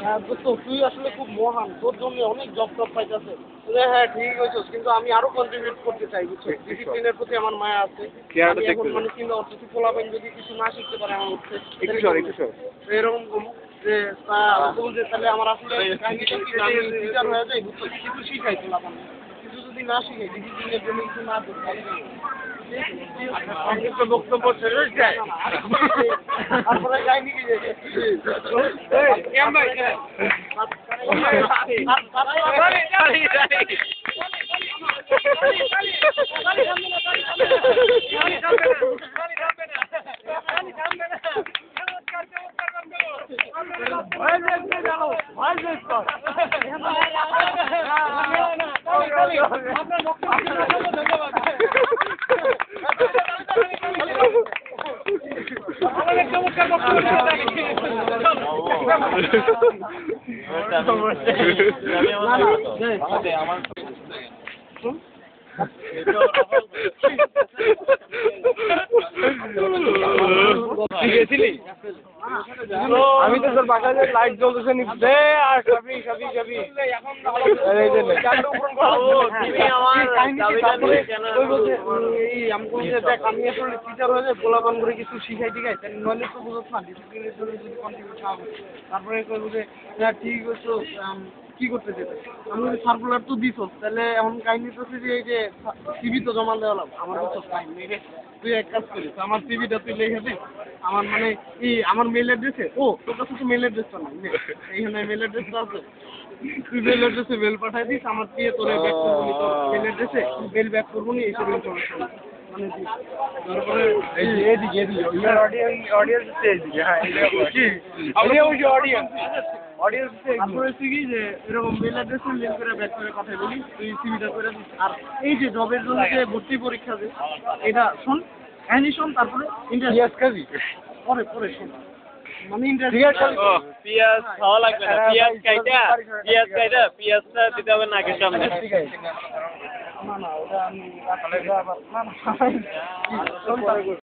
হ্যাঁ দোস্ত, তুই আসলে খুব মহান, তোর জন্য অনেক জব টব পাইতেছে। হ্যাঁ ঠিক হয়েছিস, কিন্তু আমি আরো কন্ট্রিবিউট করতে চাই, বুঝছো? ডিসিপ্লিনের প্রতি আমার মায়া আছে। আমি এখন মানে চিন্তা করছি পোলাপাইন যদি কিছু না শিখতে পারে আমার হচ্ছে এরকম বলবো যে বলবো যে তাহলে আমার আসলে টিচার হয়ে যায়, বুঝছো? কিছু শিখাই পোলাপান, কিছু যদি না শিখে ডিসিপ্লিনের জন্য কিছু না দিই বক্তব্য শেষ যায় তারপরে যাইনি কি আমি তো তোর বাসায় লাইট জ্বলতেছে নিচ্ছে আর সবই আমি আসলে টিচার হয়ে যায় পোলাপান করে কিছু শিখাই টিখাই, নইলে তো বুঝত না ডিসিপ্লিনের জন্য যদি কন্ট্রিবিউট না হবে। তারপরে করবো যে ঠিক হচ্ছে কি করতে যেতে, আমি যদি সার্কুলার তো দিত, তাহলে এখন কাহিনী তো যে এই যে সিভি তো জমা দেওয়ালাম, আমার তো টাইম নেই রে। তুই এক কাজ করিস, আমার সিভিটা তুই লিখে দিস আমার মানে আমার মেল অ্যাড্রেসে। ও তোর কাছে তো মেল অ্যাড্রেসটা নাই, এইখানে মেল অ্যাড্রেসটা আছে, তুই মেল অ্যাড্রেসে মেল পাঠাই দিস, আমার দিয়ে তোরে ব্যাক করবো নি, তোর মেল অ্যাড্রেসে মেল ব্যাক করবো নি, এইসব ইনফরমেশন মানে তারপরে তারপরে হচ্ছে কি যে এরকম মেল অ্যাড্রেসে মেল করে ব্যাক করে পাঠাই বলি, তুই সিভিটা করে দিস। আর এই যে জবের জন্য যে ভর্তি পরীক্ষা যে এটা শোন, কাহিনী শোন, তারপরে ইন্টারভিউ পরে শোন মানে পিয়াজ খাওয়া লাগবে না, পিয়াজটা দিতে হবে নাকের সামনে। না ওটা আমি